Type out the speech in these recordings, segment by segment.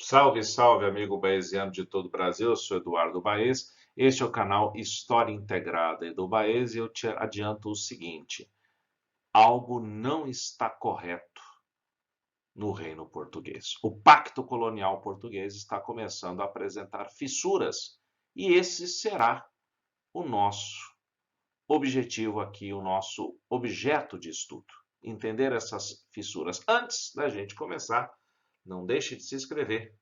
Salve, salve, amigo baesiano de todo o Brasil. Eu sou Eduardo Baez. Este é o canal História Integrada do Baez e eu te adianto o seguinte: algo não está correto no reino português. O pacto colonial português está começando a apresentar fissuras e esse será o nosso objetivo aqui, o nosso objeto de estudo. Entender essas fissuras. Antes da gente começar, não deixe de se inscrever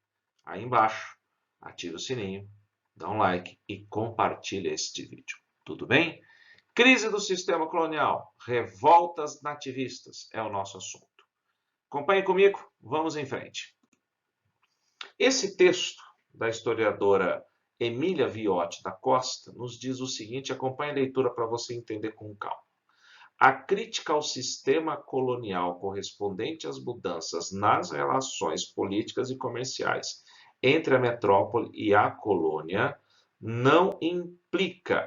aí embaixo, ative o sininho, dá um like e compartilha este vídeo. Tudo bem? Crise do sistema colonial, revoltas nativistas é o nosso assunto. Acompanhe comigo, vamos em frente. Esse texto da historiadora Emília Viotti da Costa nos diz o seguinte, acompanhe a leitura para você entender com calma. A crítica ao sistema colonial correspondente às mudanças nas relações políticas e comerciais entre a metrópole e a colônia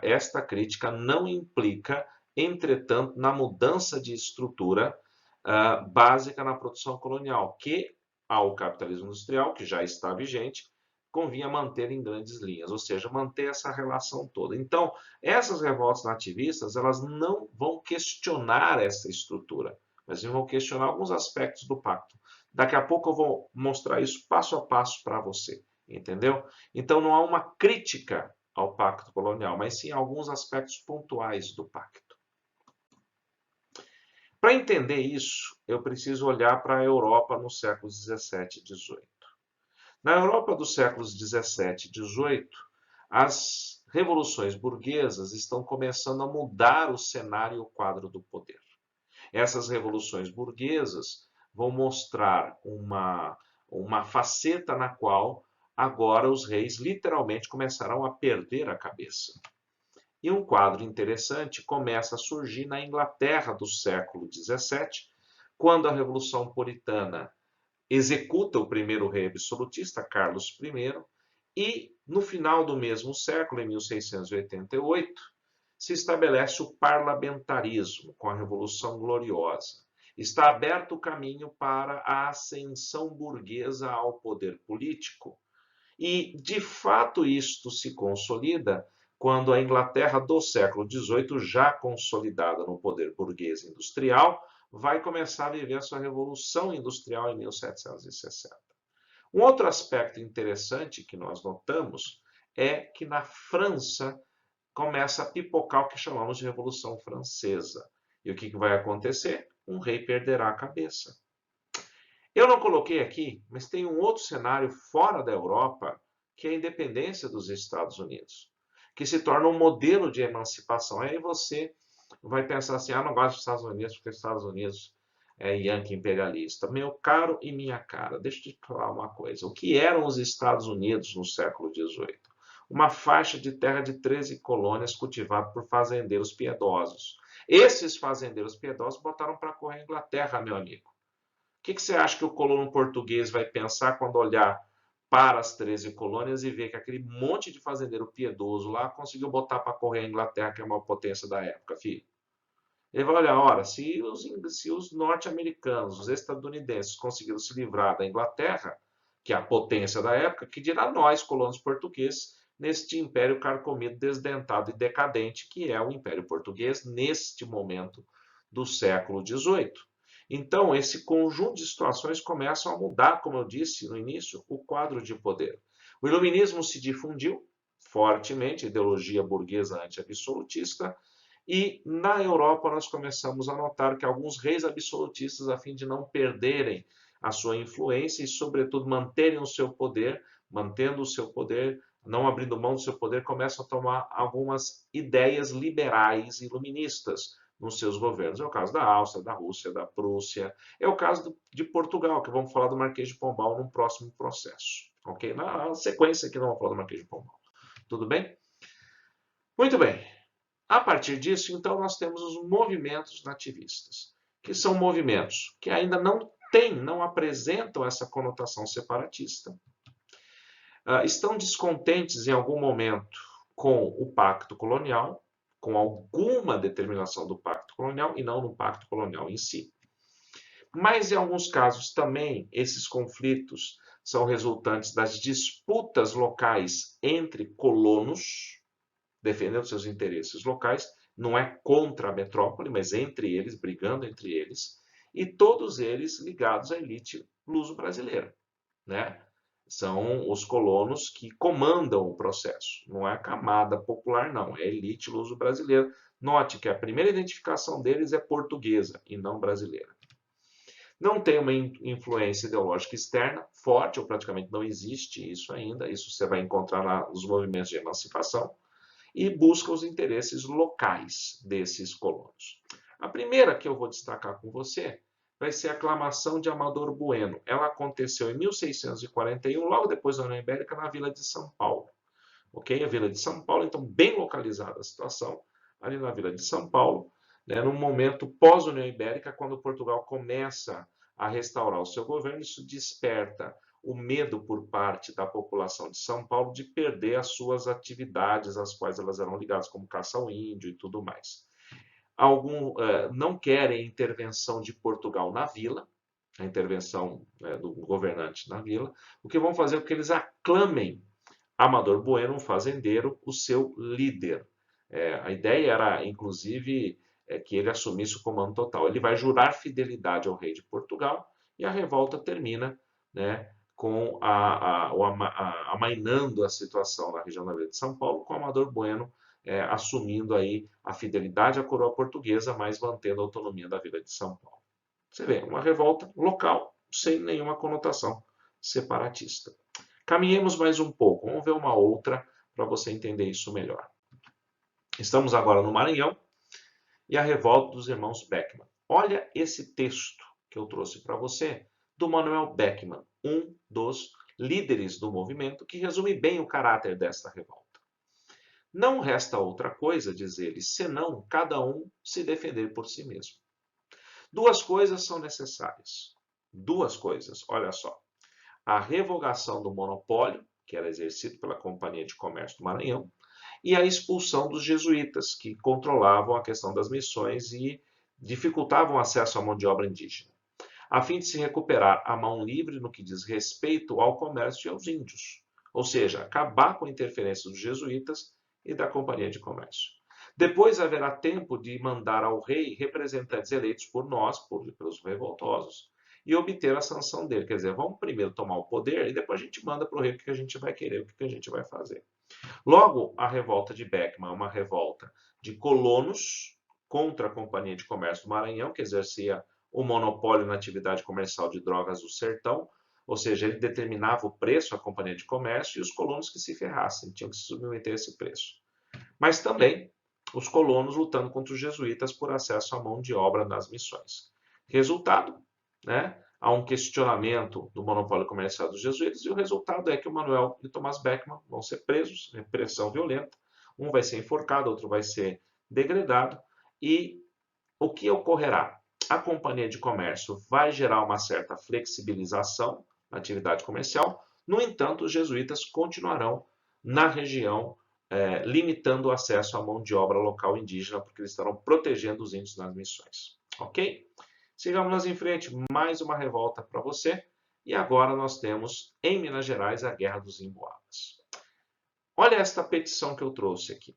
esta crítica não implica, entretanto, na mudança de estrutura básica na produção colonial, que ao capitalismo industrial, que já está vigente, convinha manter em grandes linhas, ou seja, manter essa relação toda. Então, essas revoltas nativistas, elas não vão questionar essa estrutura, mas vão questionar alguns aspectos do pacto. Daqui a pouco eu vou mostrar isso passo a passo para você, entendeu? Então, não há uma crítica ao pacto colonial, mas sim alguns aspectos pontuais do pacto. Para entender isso, eu preciso olhar para a Europa nos séculos 17 e 18. Na Europa dos séculos 17 e 18, as revoluções burguesas estão começando a mudar o cenário e o quadro do poder. Essas revoluções burguesas vão mostrar uma faceta na qual agora os reis literalmente começarão a perder a cabeça. E um quadro interessante começa a surgir na Inglaterra do século 17, quando a Revolução Puritana executa o primeiro rei absolutista, Carlos I, e no final do mesmo século, em 1688, se estabelece o parlamentarismo com a Revolução Gloriosa. Está aberto o caminho para a ascensão burguesa ao poder político. E, de fato, isto se consolida quando a Inglaterra do século XVIII, já consolidada no poder burguês industrial, vai começar a viver a sua revolução industrial em 1760. Um outro aspecto interessante que nós notamos é que na França começa a pipocar o que chamamos de Revolução Francesa. E o que vai acontecer? Um rei perderá a cabeça. Eu não coloquei aqui, mas tem um outro cenário fora da Europa, que é a independência dos Estados Unidos, que se torna um modelo de emancipação. Aí você vai pensar assim, não gosto dos Estados Unidos porque os Estados Unidos é Yankee imperialista. Meu caro e minha cara, deixa eu te falar uma coisa. O que eram os Estados Unidos no século XVIII? Uma faixa de terra de 13 colônias cultivada por fazendeiros piedosos. Esses fazendeiros piedosos botaram para correr a Inglaterra, meu amigo. O que você acha que o colono português vai pensar quando olhar para as 13 colônias e ver que aquele monte de fazendeiro piedoso lá conseguiu botar para correr a Inglaterra, que é uma potência da época, filho? Ele vai olhar, ora, se os norte-americanos, os estadunidenses conseguiram se livrar da Inglaterra, que é a potência da época, que dirá nós, colonos portugueses, neste império carcomido, desdentado e decadente, que é o Império Português, neste momento do século XVIII. Então, esse conjunto de situações começam a mudar, como eu disse no início, o quadro de poder. O iluminismo se difundiu fortemente, a ideologia burguesa anti-absolutista, e na Europa nós começamos a notar que alguns reis absolutistas, a fim de não perderem a sua influência e, sobretudo, manterem o seu poder, mantendo o seu poder, não abrindo mão do seu poder, começam a tomar algumas ideias liberais e iluministas nos seus governos. É o caso da Áustria, da Rússia, da Prússia. É o caso de Portugal, que vamos falar do Marquês de Pombal num próximo processo. Ok? Na sequência aqui, não vamos falar do Marquês de Pombal. Tudo bem? Muito bem. A partir disso, então, nós temos os movimentos nativistas, que são movimentos que ainda não apresentam essa conotação separatista, estão descontentes em algum momento com o pacto colonial, com alguma determinação do pacto colonial e não no pacto colonial em si. Mas, em alguns casos, também esses conflitos são resultantes das disputas locais entre colonos, defendendo seus interesses locais, não é contra a metrópole, mas entre eles, brigando entre eles, e todos eles ligados à elite luso-brasileira, né? São os colonos que comandam o processo, não é a camada popular, não, é a elite luso-brasileira. Note que a primeira identificação deles é portuguesa e não brasileira. Não tem uma influência ideológica externa forte, ou praticamente não existe isso ainda, isso você vai encontrar nos movimentos de emancipação, e busca os interesses locais desses colonos. A primeira que eu vou destacar com você vai ser a aclamação de Amador Bueno. Ela aconteceu em 1641, logo depois da União Ibérica, na Vila de São Paulo. Ok? A Vila de São Paulo, então, bem localizada a situação, ali na Vila de São Paulo, né, no momento pós-União Ibérica, quando Portugal começa a restaurar o seu governo, isso desperta o medo por parte da população de São Paulo de perder as suas atividades às quais elas eram ligadas, como caça ao índio e tudo mais. Não querem intervenção de Portugal na vila, a intervenção do governante na vila. O que vão fazer é que eles aclamem Amador Bueno, um fazendeiro, o seu líder. A ideia era, inclusive, que ele assumisse o comando total. Ele vai jurar fidelidade ao rei de Portugal e a revolta termina, né, com amainando a situação na região da Vila de São Paulo, com Amador Bueno assumindo aí a fidelidade à coroa portuguesa, mas mantendo a autonomia da Vila de São Paulo. Você vê, uma revolta local, sem nenhuma conotação separatista. Caminhemos mais um pouco, vamos ver uma outra para você entender isso melhor. Estamos agora no Maranhão e a revolta dos irmãos Beckmann. Olha esse texto que eu trouxe para você do Manuel Beckmann, um dos líderes do movimento, que resume bem o caráter desta revolta. Não resta outra coisa, diz ele, senão cada um se defender por si mesmo. Duas coisas são necessárias. Duas coisas, olha só. A revogação do monopólio, que era exercido pela Companhia de Comércio do Maranhão, e a expulsão dos jesuítas, que controlavam a questão das missões e dificultavam o acesso à mão de obra indígena, a fim de se recuperar a mão livre no que diz respeito ao comércio e aos índios, ou seja, acabar com a interferência dos jesuítas e da Companhia de Comércio. Depois haverá tempo de mandar ao rei representantes eleitos por nós, pelos revoltosos, e obter a sanção dele. Quer dizer, vamos primeiro tomar o poder e depois a gente manda para o rei o que a gente vai querer, o que a gente vai fazer. Logo, a revolta de Beckmann é uma revolta de colonos contra a Companhia de Comércio do Maranhão, que exercia o monopólio na atividade comercial de drogas do sertão, ou seja, ele determinava o preço à Companhia de Comércio e os colonos que se ferrassem, tinham que se submeter a esse preço. Mas também os colonos lutando contra os jesuítas por acesso à mão de obra nas missões. Resultado, né? Há um questionamento do monopólio comercial dos jesuítas e o resultado é que o Manuel e o Thomas Beckmann vão ser presos, repressão violenta, um vai ser enforcado, outro vai ser degradado, e o que ocorrerá? A Companhia de Comércio vai gerar uma certa flexibilização na atividade comercial, no entanto, os jesuítas continuarão na região, limitando o acesso à mão de obra local indígena, porque eles estarão protegendo os índios nas missões. Ok? Sigamos em frente, mais uma revolta para você. E agora nós temos, em Minas Gerais, a Guerra dos Emboabas. Olha esta petição que eu trouxe aqui.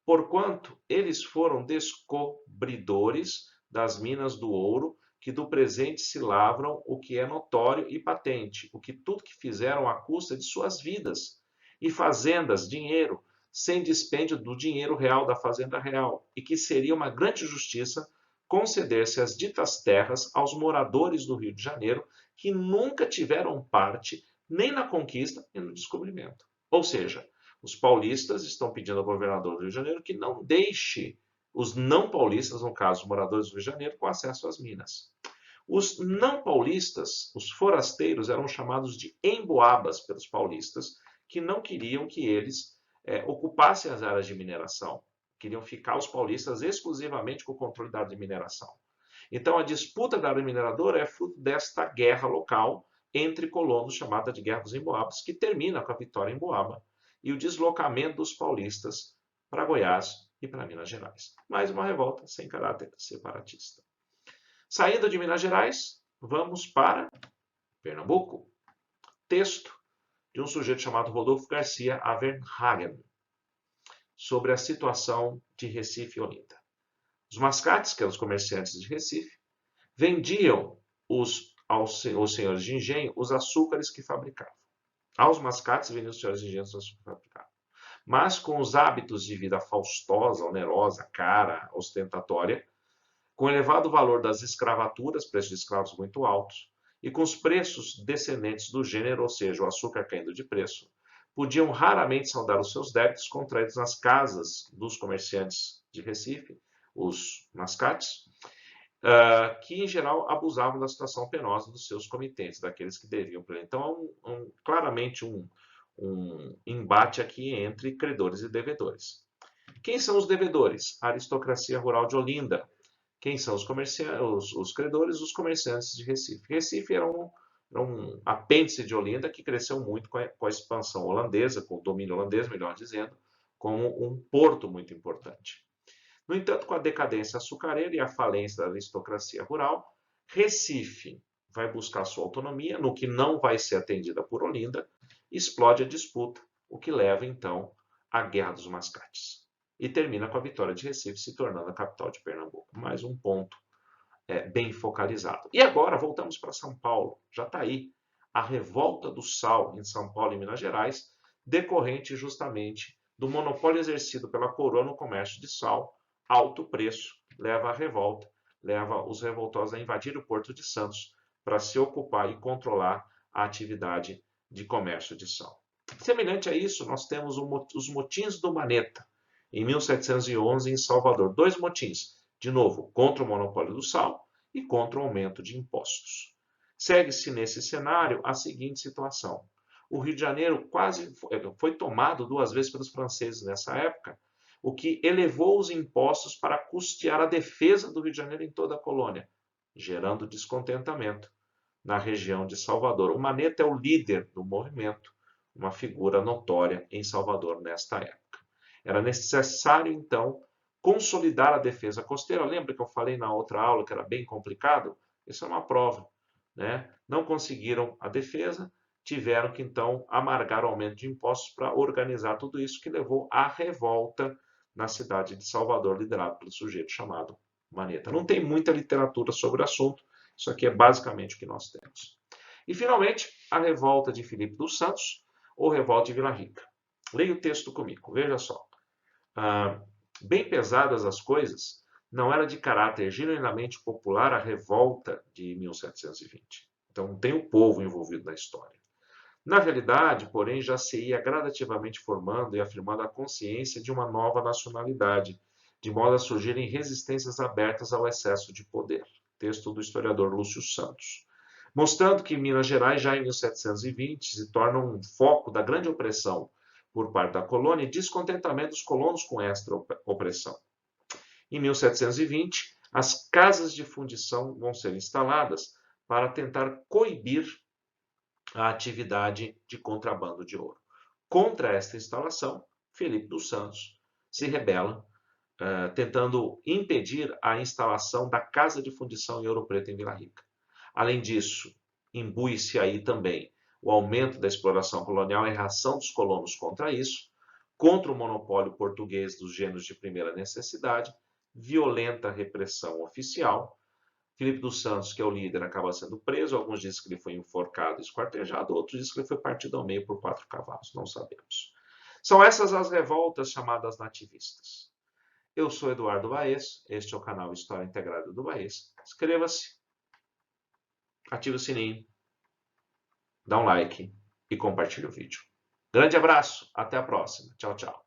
Porquanto eles foram descobridores das minas do ouro, que do presente se lavram, o que é notório e patente, o que tudo que fizeram à custa de suas vidas, e fazendas, dinheiro, sem dispêndio do dinheiro real da fazenda real, e que seria uma grande justiça conceder-se as ditas terras aos moradores do Rio de Janeiro, que nunca tiveram parte nem na conquista nem no descobrimento. Ou seja, os paulistas estão pedindo ao governador do Rio de Janeiro que não deixe os não paulistas, no caso, os moradores do Rio de Janeiro, com acesso às minas. Os não paulistas, os forasteiros, eram chamados de emboabas pelos paulistas, que não queriam que eles ocupassem as áreas de mineração. Queriam ficar os paulistas exclusivamente com o controle da área de mineração. Então, a disputa da área mineradora é fruto desta guerra local entre colonos, chamada de Guerra dos Emboabas, que termina com a vitória em Emboaba e o deslocamento dos paulistas para Goiás e para Minas Gerais. Mais uma revolta sem caráter separatista. Saindo de Minas Gerais, vamos para Pernambuco. texto de um sujeito chamado Rodolfo Garcia Avernhagen, sobre a situação de Recife e Olinda. Os mascates, que eram os comerciantes de Recife, vendiam aos senhores de engenho os açúcares que fabricavam. Aos mascates vendiam os senhores de engenho os açúcares que fabricavam. Mas com os hábitos de vida faustosa, onerosa, cara, ostentatória, com o elevado valor das escravaturas, preços de escravos muito altos, e com os preços descendentes do gênero, ou seja, o açúcar caindo de preço, podiam raramente saldar os seus débitos contraídos nas casas dos comerciantes de Recife, os mascates, que em geral abusavam da situação penosa dos seus comitentes, daqueles que deviam para ele. Então, claramente um embate aqui entre credores e devedores. Quem são os devedores? A aristocracia rural de Olinda. Quem são os credores? Os comerciantes de Recife. Recife era um apêndice de Olinda que cresceu muito com a expansão holandesa, com o domínio holandês, melhor dizendo, como um porto muito importante. No entanto, com a decadência açucareira e a falência da aristocracia rural, Recife vai buscar sua autonomia, no que não vai ser atendida por Olinda, explode a disputa, o que leva então à Guerra dos Mascates. E termina com a vitória de Recife se tornando a capital de Pernambuco. Mais um ponto bem focalizado. E agora voltamos para São Paulo. Já está aí a revolta do sal em São Paulo e Minas Gerais, decorrente justamente do monopólio exercido pela coroa no comércio de sal, alto preço, leva à revolta, leva os revoltosos a invadir o Porto de Santos para se ocupar e controlar a atividade de comércio de sal. Semelhante a isso, nós temos os motins do Maneta, em 1711 em Salvador. Dois motins, de novo, contra o monopólio do sal e contra o aumento de impostos. Segue-se nesse cenário a seguinte situação. O Rio de Janeiro quase foi tomado 2 vezes pelos franceses nessa época, o que elevou os impostos para custear a defesa do Rio de Janeiro em toda a colônia, gerando descontentamento na região de Salvador. O Maneta é o líder do movimento, uma figura notória em Salvador nesta época. Era necessário, então, consolidar a defesa costeira. Lembra que eu falei na outra aula que era bem complicado? Isso é uma prova, né? Não conseguiram a defesa, tiveram que, então, amargar o aumento de impostos para organizar tudo isso, que levou à revolta na cidade de Salvador, liderado pelo sujeito chamado Maneta. Não tem muita literatura sobre o assunto, isso aqui é basicamente o que nós temos. E, finalmente, a revolta de Filipe dos Santos, ou revolta de Vila Rica. Leia o texto comigo, veja só. Bem pesadas as coisas, não era de caráter genuinamente popular a revolta de 1720. Então, tem o povo envolvido na história. Na realidade, porém, já se ia gradativamente formando e afirmando a consciência de uma nova nacionalidade, de modo a surgirem resistências abertas ao excesso de poder. Texto do historiador Lúcio Santos. Mostrando que Minas Gerais, já em 1720, se torna um foco da grande opressão por parte da colônia e descontentamento dos colonos com esta opressão. Em 1720, as casas de fundição vão ser instaladas para tentar coibir a atividade de contrabando de ouro. Contra esta instalação, Filipe dos Santos se rebela, tentando impedir a instalação da Casa de Fundição em Ouro Preto em Vila Rica. Além disso, imbui-se aí também o aumento da exploração colonial e a reação dos colonos contra isso, contra o monopólio português dos gêneros de primeira necessidade, violenta repressão oficial. Filipe dos Santos, que é o líder, acaba sendo preso. Alguns dizem que ele foi enforcado e esquartejado, outros dizem que ele foi partido ao meio por 4 cavalos, não sabemos. São essas as revoltas chamadas nativistas. Eu sou Eduardo Baez, este é o canal História Integrada do Baez. Inscreva-se, ative o sininho, dá um like e compartilhe o vídeo. Grande abraço, até a próxima. Tchau, tchau.